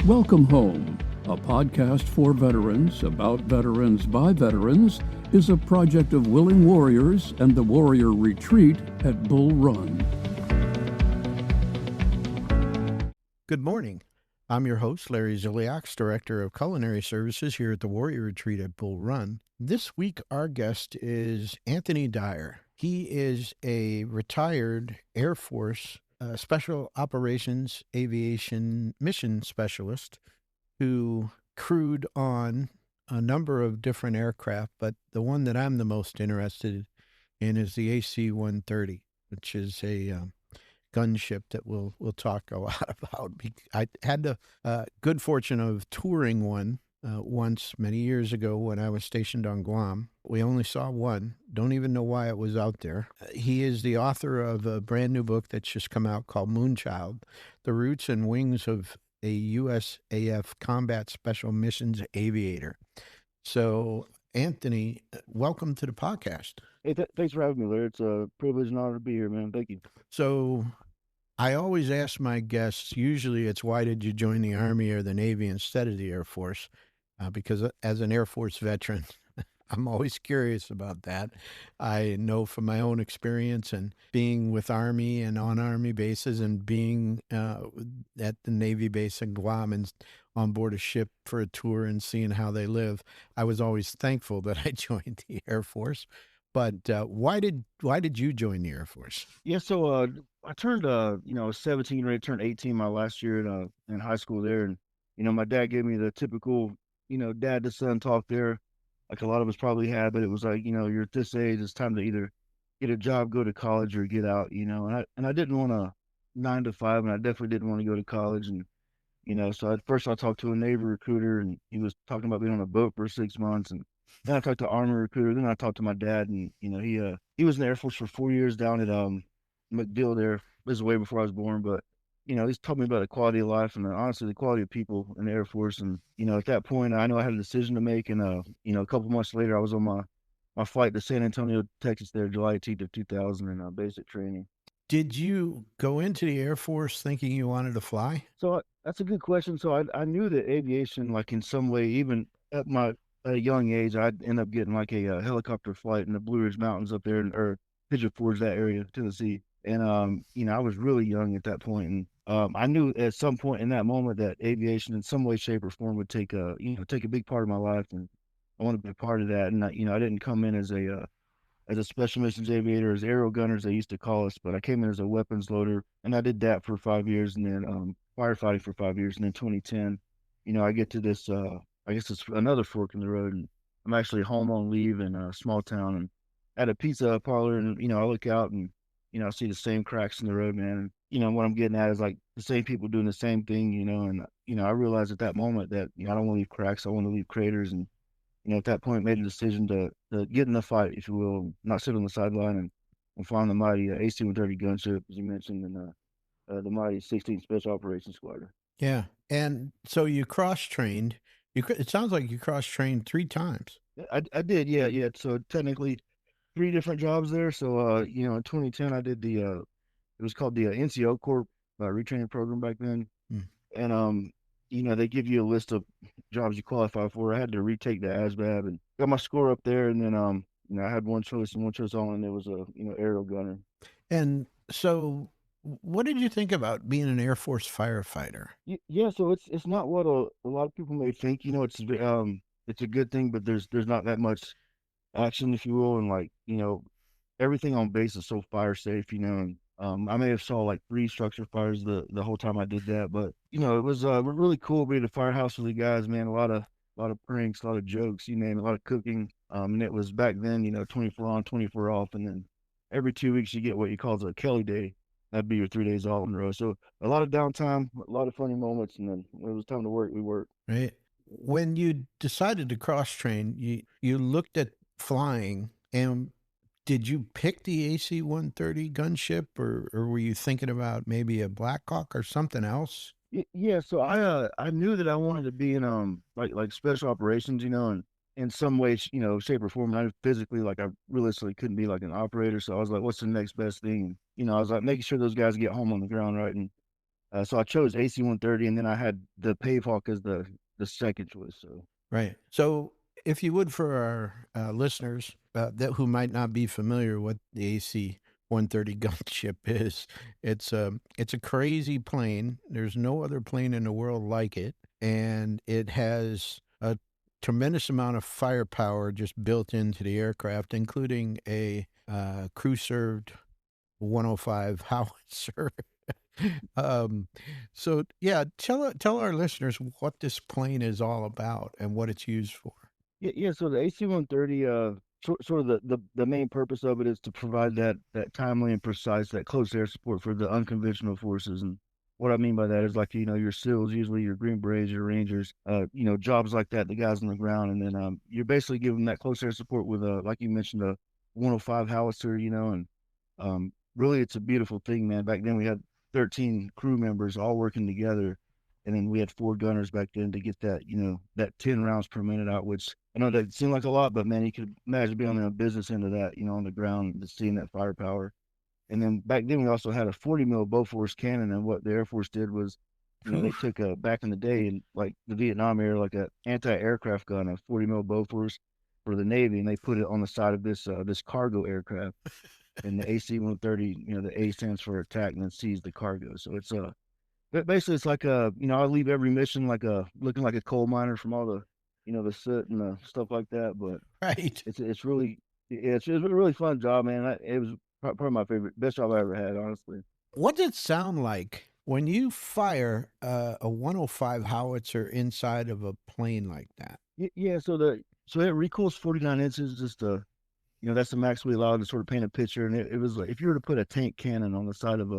Welcome Home, a podcast for veterans, about veterans by veterans, is a project of Willing Warriors and the Warrior Retreat at Bull Run. Good morning. I'm your host, Larry Ziliaks, Director of Culinary Services here at the Warrior Retreat at Bull Run. This week, our guest is Anthony Dyer. He is a retired Air Force Special Operations Aviation Mission Specialist who crewed on a number of different aircraft, but the one that I'm the most interested in is the AC-130, which is a gunship that we'll talk a lot about. I had the good fortune of touring one once many years ago when I was stationed on Guam. We only saw one. Don't even know why it was out there. He is the author of a brand new book that's just come out called Moonchild, The Roots and Wings of a USAF Combat Special Missions Aviator. So, Anthony, welcome to the podcast. Hey, thanks for having me, Larry. It's a privilege and honor to be here, man. Thank you. So, I always ask my guests, usually it's why did you join the Army or the Navy instead of the Air Force? Because as an Air Force veteran, I'm always curious about that. I know from my own experience and being with Army and on Army bases and being at the Navy base in Guam and on board a ship for a tour and seeing how they live, I was always thankful that I joined the Air Force. But why did you join the Air Force? Yeah, so I turned 17, ready to turn 18 my last year in high school there, and my dad gave me the typical dad to son talk there, like a lot of us probably had, but it was like you're at this age, it's time to either get a job, go to college, or get out, and I didn't want a 9 to 5, and I definitely didn't want to go to college, and so at first I talked to a Navy recruiter, and he was talking about being on a boat for 6 months, and then I talked to Army recruiter. Then I talked to my dad, and he was in the Air Force for 4 years down at MacDill there. This is way before I was born, but he's told me about the quality of life and honestly the quality of people in the Air Force. And at that point, I know I had a decision to make. And a couple months later, I was on my flight to San Antonio, Texas, there July 18th of 2000 in basic training. Did you go into the Air Force thinking you wanted to fly? So that's a good question. So I knew that aviation, like in some way, even at a young age, I'd end up getting like a helicopter flight in the Blue Ridge Mountains up there, or Pigeon Forge, that area, Tennessee. And I was really young at that point, and I knew at some point in that moment that aviation, in some way, shape, or form, would take a big part of my life, and I want to be a part of that. And I didn't come in as a special missions aviator, as aero gunners they used to call us, but I came in as a weapons loader, and I did that for 5 years, and then firefighting for 5 years, and then 2010, I get to this. I guess it's another fork in the road, and I'm actually home on leave in a small town and at a pizza parlor, and I look out and I see the same cracks in the road, man. And what I'm getting at is like the same people doing the same thing, and I realized at that moment that I don't want to leave cracks, I want to leave craters, and at that point made a decision to get in the fight, if you will, not sit on the sideline and fly on the mighty AC-130 gunship, as you mentioned, and the mighty 16th Special Operations Squadron. Yeah, and so you cross-trained. It sounds like you cross-trained 3 times. I did, yeah. So technically, 3 different jobs there. So in 2010, I did it was called the NCO Corp retraining program back then, and they give you a list of jobs you qualify for. I had to retake the ASVAB and got my score up there, and then I had one choice on, and it was a aerial gunner. And so, what did you think about being an Air Force firefighter? Yeah, so it's not what a lot of people may think. It's a good thing, but there's not that much action, if you will, and like everything on base is so fire safe, and I may have saw like 3 structure fires the whole time I did that, but it was really cool being at the firehouse with the guys, man. A lot of pranks, a lot of jokes, you name it, a lot of cooking, and it was back then 24 on, 24 off, and then every 2 weeks you get what you call a Kelly day. That'd be your 3 days off in a row. So a lot of downtime, a lot of funny moments, and then when it was time to work, we worked. Right. When you decided to cross train, you looked at flying, and did you pick the AC-130 gunship, or were you thinking about maybe a Black Hawk or something else? Yeah, so I knew that I wanted to be in like special operations, and in some way, shape or form. I physically, like, I realistically couldn't be like an operator, so I was like, what's the next best thing? I was like making sure those guys get home on the ground, right? And So I chose AC-130, and then I had the Pavehawk as the second choice. So Right. So, if you would, for our listeners that who might not be familiar with the AC-130 gunship is, it's a crazy plane. There's no other plane in the world like it, and it has a tremendous amount of firepower just built into the aircraft, including a crew-served 105 howitzer. um, so yeah, tell our listeners what this plane is all about and what it's used for. yeah. So the AC-130, sort of the main purpose of it is to provide that timely and precise, that close air support for the unconventional forces. And what I mean by that is, like, your SEALs, usually your Green Berets, your Rangers, jobs like that, the guys on the ground, and then you're basically giving that close air support with like you mentioned, a 105 howitzer, and really it's a beautiful thing, man. Back then we had 13 crew members all working together, and then we had 4 gunners back then to get that, that 10 rounds per minute out, which I know that seemed like a lot, but man, you could imagine being on the business end of that, on the ground, just seeing that firepower. And then back then we also had a 40 mil Bofors cannon, and what the Air Force did was, they Oof. took back in the day, in like the Vietnam era, like a anti-aircraft gun, a 40 mil Bofors for the Navy, and they put it on the side of this cargo aircraft. And the AC-130, the A stands for attack, and then C is the cargo. So it's but basically it's like I leave every mission like looking like a coal miner from all the, the soot and the stuff like that. But Right. it's really, yeah, it's a really fun job, man. It was probably my favorite, best job I ever had, honestly. What does it sound like when you fire a 105 howitzer inside of a plane like that? Yeah, so it recoils 49 inches, just that's the max we allowed to sort of paint a picture. And it was like if you were to put a tank cannon on the side of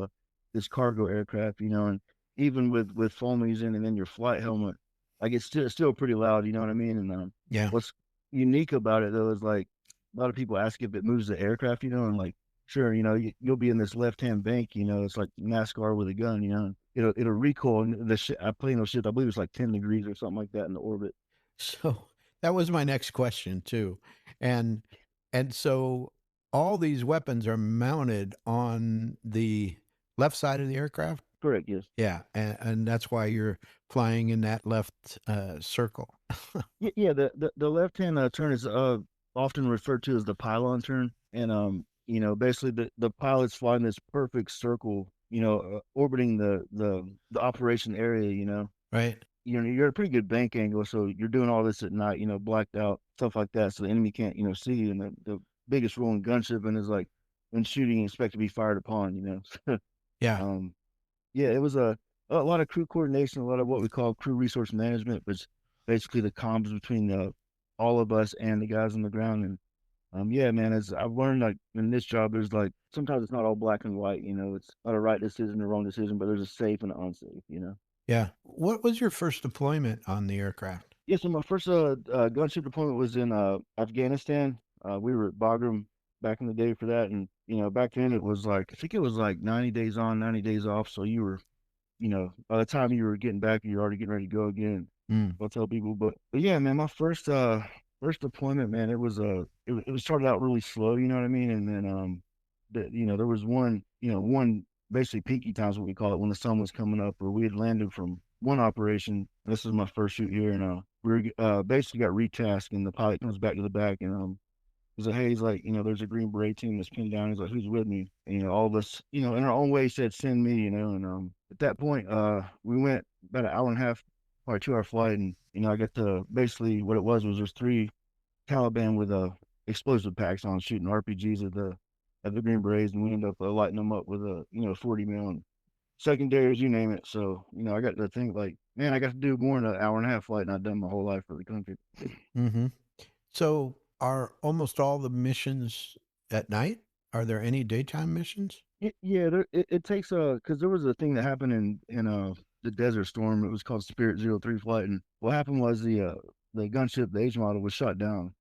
this cargo aircraft, and even with foamies in and then your flight helmet, like it's still pretty loud, you know what I mean? And Yeah. what's unique about it though is, like, a lot of people ask if it moves the aircraft, and like, sure, you'll be in this left hand bank, it's like NASCAR with a gun, and it'll recoil, and I plane those ships, I believe it's like 10 degrees or something like that in the orbit. So that was my next question too. And so all these weapons are mounted on the left side of the aircraft? Correct, yes. Yeah, and that's why you're flying in that left circle. Yeah, the left hand turn is often referred to as the pylon turn, and basically the pilot's flying this perfect circle, orbiting the operation area. Right. You're at a pretty good bank angle, so you're doing all this at night, blacked out, stuff like that, so the enemy can't, see you. And the biggest rule in gunshipping is, like, when shooting, you expect to be fired upon. Yeah. um, yeah, it was a lot of crew coordination, a lot of what we call crew resource management, which basically the comms between the all of us and the guys on the ground. And yeah, man, as I've learned, like, in this job, there's, like, sometimes it's not all black and white. It's not a right decision or wrong decision, but there's a safe and an unsafe. Yeah. What was your first deployment on the aircraft? Yeah, so my first gunship deployment was in Afghanistan. We were at Bagram back in the day for that, and back then it was like, I think it was like 90 days on, 90 days off. So you were, by the time you were getting back, you're already getting ready to go again. Mm. I'll tell people, but yeah, man, my first deployment, man, it was started out really slow, you know what I mean, and then there was one basically peaky times, what we call it, when the sun was coming up, where we had landed from one operation. This is my first shoot here, and we were basically got retasked, and the pilot comes back to the back, and he's like, hey, he's like, there's a Green Beret team that's pinned down. He's like, who's with me? And, all of us, in our own way said, send me, and at that point, we went about an hour and a half, probably 2 hour flight, and I got to, basically what it was there's 3 Taliban with explosive packs on, shooting RPGs at the Green Berets, and we ended up lighting them up with a 40 mil and secondaries, you name it. So I got to think, like, man, I got to do more than an hour and a half flight, and I've done my whole life for the country. Mm-hmm. So are almost all the missions at night? Are there any daytime missions? Yeah, it takes because there was a thing that happened in the Desert Storm. It was called Spirit 03 flight, and what happened was the gunship, the H model, was shot down.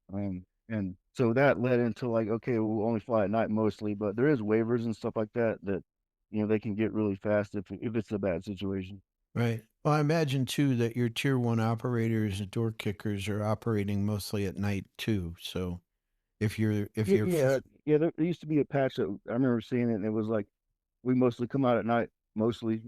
And so that led into, like, okay, we'll only fly at night mostly, but there is waivers and stuff like that they can get really fast if it's a bad situation. Right. Well, I imagine too that your tier one operators and door kickers are operating mostly at night too. So if Yeah, you're yeah, yeah. There used to be a patch that I remember seeing it, and it was like we mostly come out at night mostly.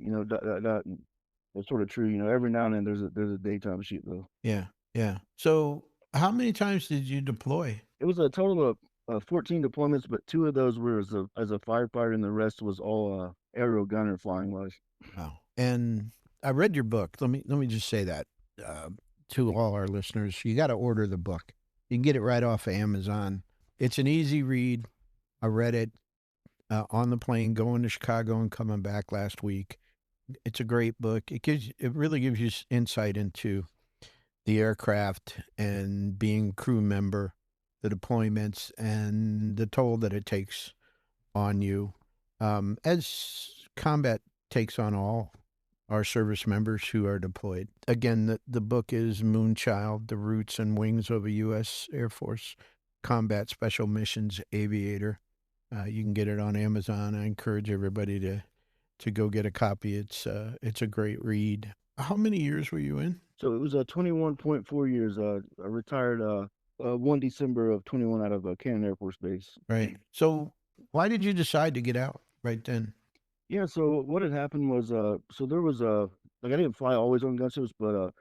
That's sort of true. Every now and then there's a daytime shoot though. Yeah, yeah. So how many times did you deploy? It was a total of 14 deployments, but two of those were as a firefighter, and the rest was all aerial gunner flying wise. Wow. And I read your book. Let me just say that uh, to all our listeners. You got to order the book. You can get it right off of Amazon. It's an easy read. I read it on the plane going to Chicago and coming back last week. It's a great book. It really gives you insight into the aircraft and being crew member, the deployments, and the toll that it takes on you, as combat takes on all our service members who are deployed. Again, the book is Moonchild, The Roots and Wings of a U.S. Air Force Combat Special Missions Aviator. You can get it on Amazon. I encourage everybody to go get a copy. It's a great read. How many years were you in? So it was 21.4 years. I retired 1 December of 21 out of Cannon Air Force Base. Right. So why did you decide to get out right then? Yeah. So what had happened was so there was like I didn't fly always on gunships, but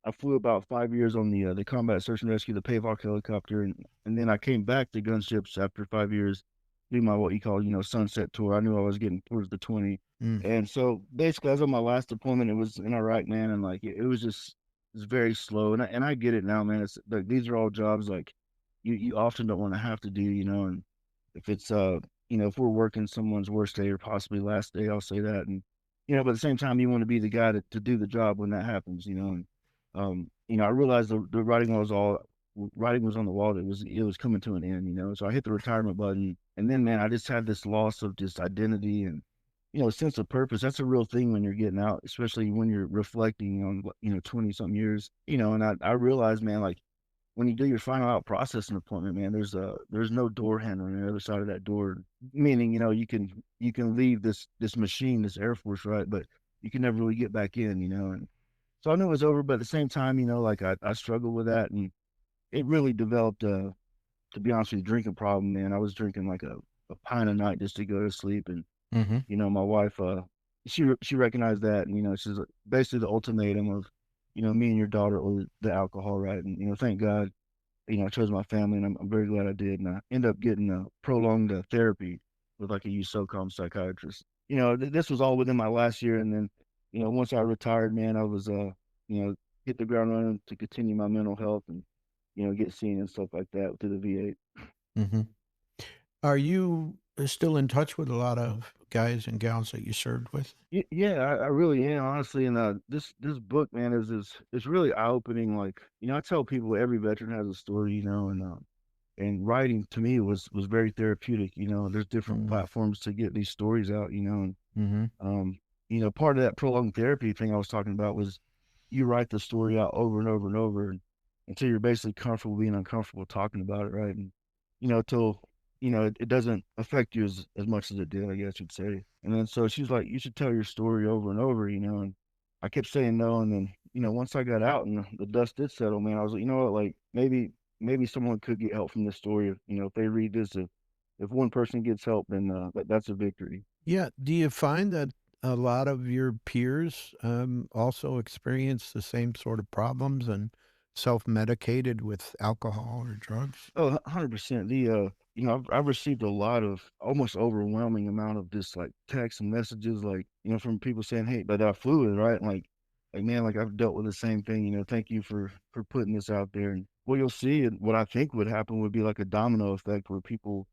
I flew about 5 years on the combat search and rescue, the Pavok helicopter, and then I came back to gunships after 5 years, do my what you call sunset tour. I knew I was getting towards the 20, and so basically, as on my last deployment, it was in Iraq, man, and like it was just it's very slow, and I get it now, man. It's like these are all jobs like you often don't want to have to do, and if it's if we're working someone's worst day or possibly last day, I'll say that, and but at the same time, you want to be the guy to do the job when that happens, and I realized the writing was on the wall. That it was coming to an end, So I hit the retirement button, and then man, I just had this loss of just identity and sense of purpose. That's a real thing when you're getting out, especially when you're reflecting on 20 something years, And I realized, man, like when you do your final out processing appointment, man, there's no door handler on the other side of that door. Meaning, you can leave this machine, this Air Force, right? But you can never really get back in, And so I knew it was over, but at the same time, like I struggled with that, and it really developed to be honest with you, drinking problem, man. I was drinking like a pint a night just to go to sleep, and Mm-hmm. my wife, she recognized that, and she's basically the ultimatum of, me and your daughter or the alcohol, right? And thank God, I chose my family, and I'm very glad I did, and I ended up getting a prolonged therapy with like a SOCOM psychiatrist. This was all within my last year, and then once I retired, man, I was hit the ground running to continue my mental health and get seen and stuff like that through the V8. Mm-hmm. Are you still in touch with a lot of guys and gals that you served with? Yeah, I really am, honestly. And this book, man, is really eye opening. Like, I tell people every veteran has a story, and writing to me was very therapeutic. There's different platforms to get these stories out, and part of that prolonged therapy thing I was talking about was you write the story out over and over and over until you're basically comfortable being uncomfortable talking about it, right? And till it doesn't affect you as much as it did, I guess you'd say. And then so she's like, you should tell your story over and over, and I kept saying no. And then, once I got out and the dust did settle, man, I was like, you know what, like maybe someone could get help from this story. If they read this, if one person gets help, then that's a victory. Yeah. Do you find that a lot of your peers also experience the same sort of problems and self-medicated with alcohol or drugs? Oh, 100%. I've received a lot of almost overwhelming amount of just like texts and messages, like, from people saying, hey, but I flew it, right? Like, man, like I've dealt with the same thing, thank you for putting this out there. And what you'll see and what I think would happen would be like a domino effect where people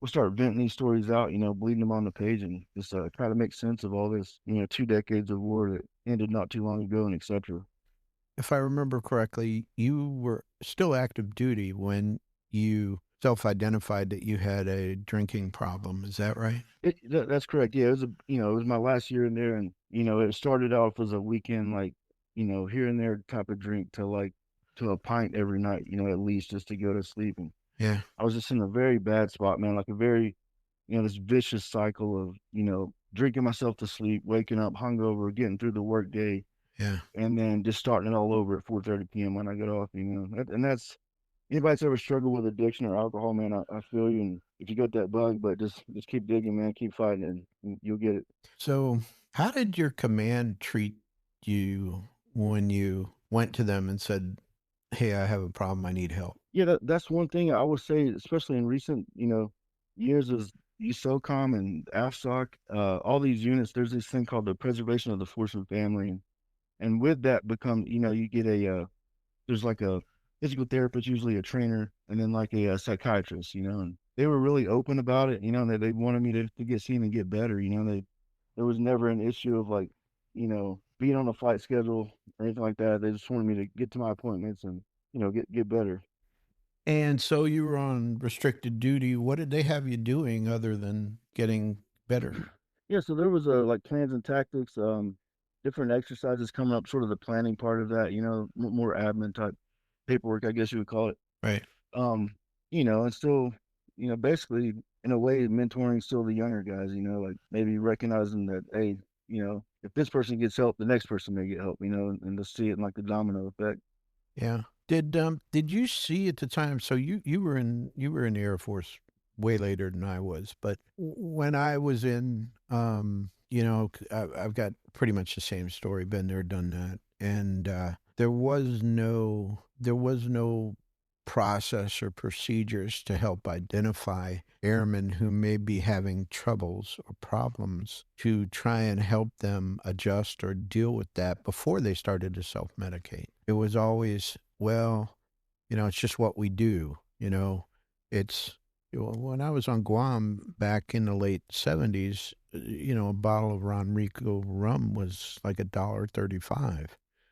will start venting these stories out, bleeding them on the page and just try to make sense of all this, 2 decades of war that ended not too long ago and etc. If I remember correctly, you were still active duty when you self-identified that you had a drinking problem. Is that right? That's correct. Yeah, it was my last year in there, and it started off as a weekend, like here and there type of drink to a pint every night, at least just to go to sleep. And Yeah. I was just in a very bad spot, man, like a very this vicious cycle of drinking myself to sleep, waking up hungover, getting through the work day, Yeah. and then just starting it all over at 4:30 p.m. when I get off. And that's anybody that's ever struggled with addiction or alcohol, man. I feel you, and if you got that bug, but just keep digging, man, keep fighting, and you'll get it. So How did your command treat you when you went to them and said, "Hey, I have a problem. I need help"? Yeah, that's one thing I would say, especially in recent, years, is USOCOM and AFSOC, all these units. There's this thing called the preservation of the force and family, and with that become, you get there's like a physical therapist, usually a trainer, and then like a psychiatrist, and they were really open about it, and they wanted me to get seen and get better, there was never an issue of like, being on a flight schedule or anything like that. They just wanted me to get to my appointments and, get better. And so you were on restricted duty. What did they have you doing other than getting better? Yeah, so there was like plans and tactics, different exercises coming up, sort of the planning part of that, more admin type paperwork, I guess you would call it. Right. Um, and still, basically in a way mentoring still the younger guys, like maybe recognizing that, hey, if this person gets help, the next person may get help, and to see it in like the domino effect. Yeah. Did you see at the time, so you were in the Air Force way later than I was, but when I was in, I've got pretty much the same story, been there, done that. And there was no process or procedures to help identify airmen who may be having troubles or problems to try and help them adjust or deal with that before they started to self-medicate. It was always, well, it's just what we do. It's, when I was on Guam back in the late 70s, a bottle of Ron Rico rum was like $1.35.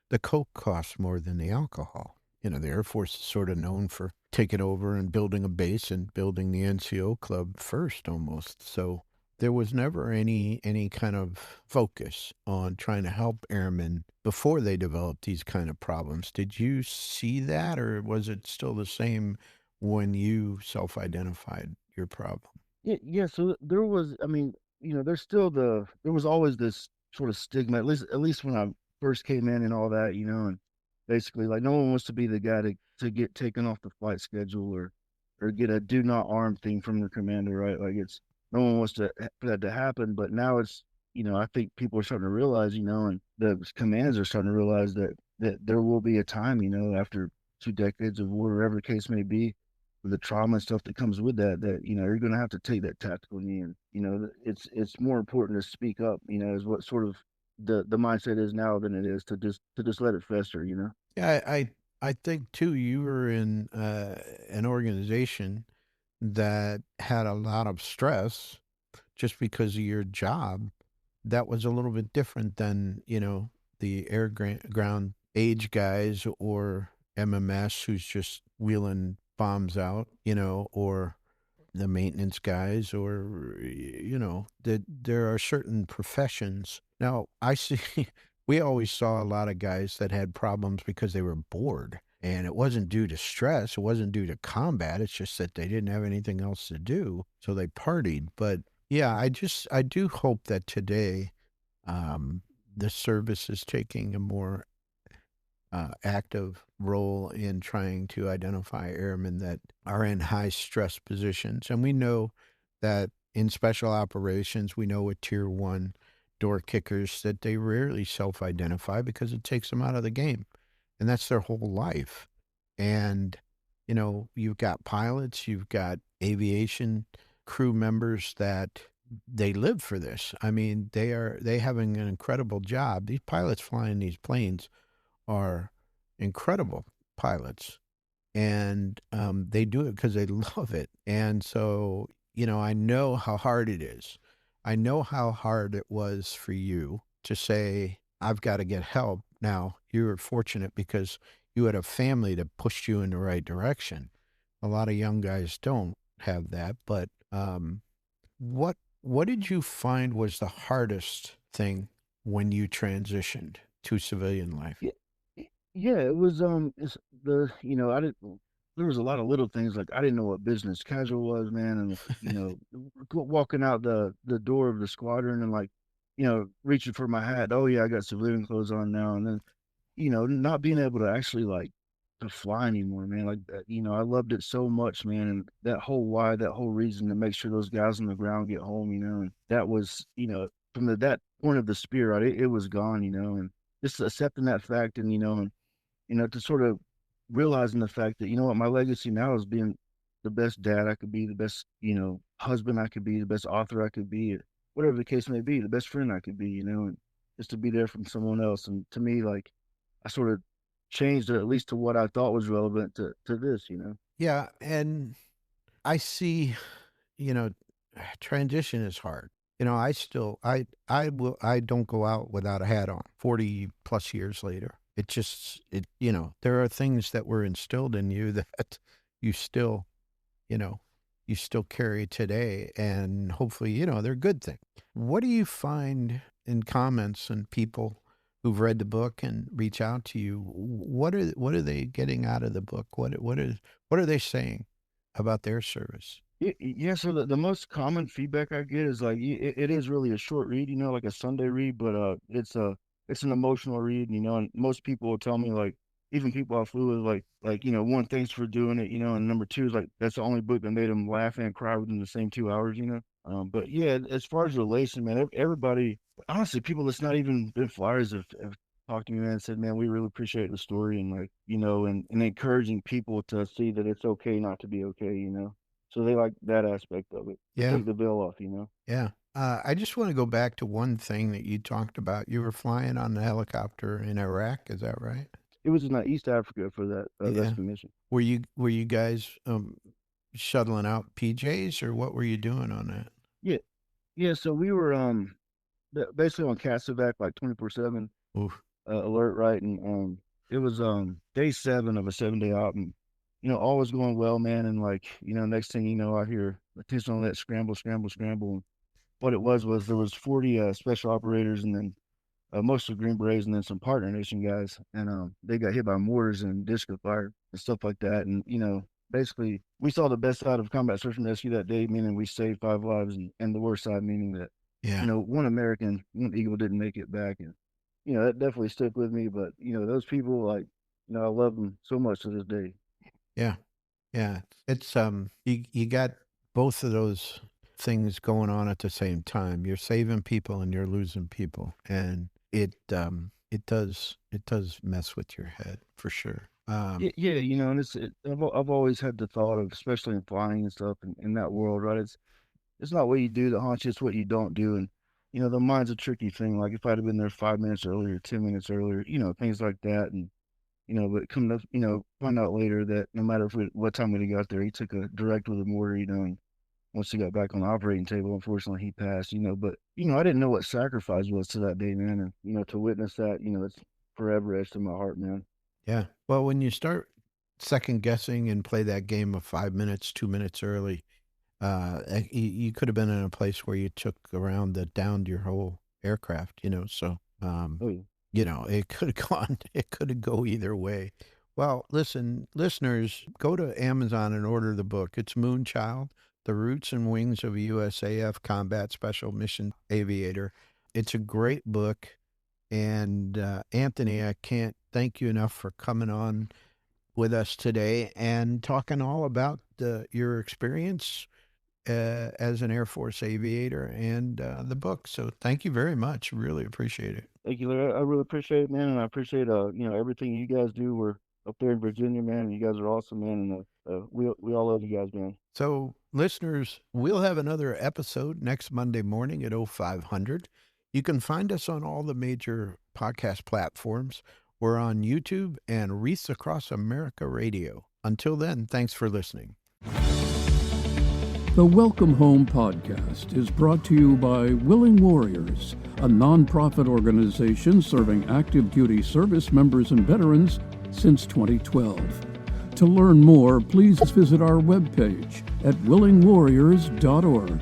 The Coke costs more than the alcohol. The Air Force is sort of known for taking over and building a base and building the NCO club first almost. So there was never any kind of focus on trying to help airmen before they developed these kind of problems. Did you see that, or was it still the same when you self-identified your problem? Yeah, yeah. So there was, I mean, there's still there was always this sort of stigma, at least when I first came in and all that, and basically like no one wants to be the guy to get taken off the flight schedule or get a do not arm thing from their commander, right? Like it's no one wants for that to happen, but now it's, I think people are starting to realize, and the commanders are starting to realize that there will be a time, after 2 decades of war, whatever the case may be, the trauma and stuff that comes with that you're going to have to take that tactical knee, and it's more important to speak up, is what sort of the mindset is now than it is to just let it fester. Yeah, I think too, you were in an organization that had a lot of stress just because of your job. That was a little bit different than, the ground age guys or MMS who's just wheeling bombs out, or the maintenance guys, or that there are certain professions. Now, I see we always saw a lot of guys that had problems because they were bored, and it wasn't due to stress, it wasn't due to combat, it's just that they didn't have anything else to do, so they partied. But yeah, I do hope that today, um, the service is taking a more active role in trying to identify airmen that are in high stress positions. And we know that in special operations, we know with tier one door kickers that they rarely self identify because it takes them out of the game. And that's their whole life. And, you've got pilots, you've got aviation crew members that they live for this. I mean, they having an incredible job. These pilots flying these planes are incredible pilots, and they do it because they love it. And so, I know how hard it is. I know how hard it was for you to say, I've got to get help. Now, you were fortunate because you had a family that pushed you in the right direction. A lot of young guys don't have that, but what did you find was the hardest thing when you transitioned to civilian life? Yeah, yeah, it was it's I didn't there was a lot of little things like I didn't know what business casual was, man, and walking out the door of the squadron and like, reaching for my hat. Oh yeah, I got civilian clothes on now, and then not being able to actually like to fly anymore, man. Like that, I loved it so much, man, and that whole why, that whole reason to make sure those guys on the ground get home, and that was, from that point of the spear, right, it was gone, and just accepting that fact, and to sort of realizing the fact that, what, my legacy now is being the best dad I could be, the best, husband I could be, the best author I could be, whatever the case may be, the best friend I could be, and just to be there from someone else. And to me, like, I sort of changed it, at least to what I thought was relevant to this. Yeah. And I see, you know, transition is hard. I don't go out without a hat on 40 plus years later. There are things that were instilled in you that you still, you still carry today, and hopefully, they're good things. What do you find in comments and people who've read the book and reach out to you? What are they getting out of the book? What are they saying about their service? Yeah, so the most common feedback I get is like it is really a short read, like a Sunday read, but it's an emotional read, and most people will tell me, like, even people I flew with, like one, thanks for doing it, and number two is like that's the only book that made them laugh and cry within the same 2 hours. But yeah, as far as relation, man, everybody, honestly, people that's not even been flyers have talked to me, man, and said, man, we really appreciate the story, and like, and encouraging people to see that it's okay not to be okay. So they like that aspect of it. Yeah. Take the veil off. Yeah. I just want to go back to one thing that you talked about. You were flying on the helicopter in Iraq. Is that right? It was in East Africa for that rescue mission. Were you guys shuttling out PJs, or what were you doing on that? Yeah. Yeah. So we were basically on CASEVAC, like 24/7 alert, right? And it was day 7 of a 7-day op, and all was going well, man. And like, next thing you know, I hear attention on that scramble. And what it was there was 40 special operators, and then most of the Green Berets, and then some partner nation guys, and they got hit by mortars and discus fire and stuff like that. And basically, we saw the best side of combat search and rescue that day, meaning we saved 5 lives, and the worst side, meaning that one Eagle didn't make it back, and that definitely stuck with me. But those people, like, I love them so much to this day. Yeah. Yeah. It's you got both of those things going on at the same time. You're saving people and you're losing people, and it does mess with your head for sure. Yeah, and I've always had the thought of, especially in flying and stuff, in that world, right? It's not what you do that haunts you, it's what you don't do. And the mind's a tricky thing. Like, if I'd have been there 5 minutes earlier, 10 minutes earlier, things like that. And but come to find out later that no matter what time we got there, he took a direct with a mortar, and once he got back on the operating table, unfortunately, he passed. But I didn't know what sacrifice was to that day, man. And to witness that, it's forever etched in my heart, man. Yeah. Well, when you start second guessing and play that game of 5 minutes, 2 minutes early, you could have been in a place where you took around that downed your whole aircraft. So it could go either way. Well, listen, listeners, go to Amazon and order the book. It's Moonchild, The Roots and Wings of a USAF Combat Special Mission Aviator. It's a great book. And Anthony, I can't thank you enough for coming on with us today and talking all about your experience as an Air Force aviator and the book. So thank you very much. Really appreciate it. Thank you, Larry. I really appreciate it, man, and I appreciate everything you guys do. We're up there in Virginia, man, and you guys are awesome, man, and we all love you guys, man. So, listeners, we'll have another episode next Monday morning at 0500. You can find us on all the major podcast platforms. We're on YouTube and Wreaths Across America Radio. Until then, thanks for listening. The Welcome Home podcast is brought to you by Willing Warriors, a nonprofit organization serving active duty service members and veterans since 2012. To learn more, please visit our webpage at willingwarriors.org.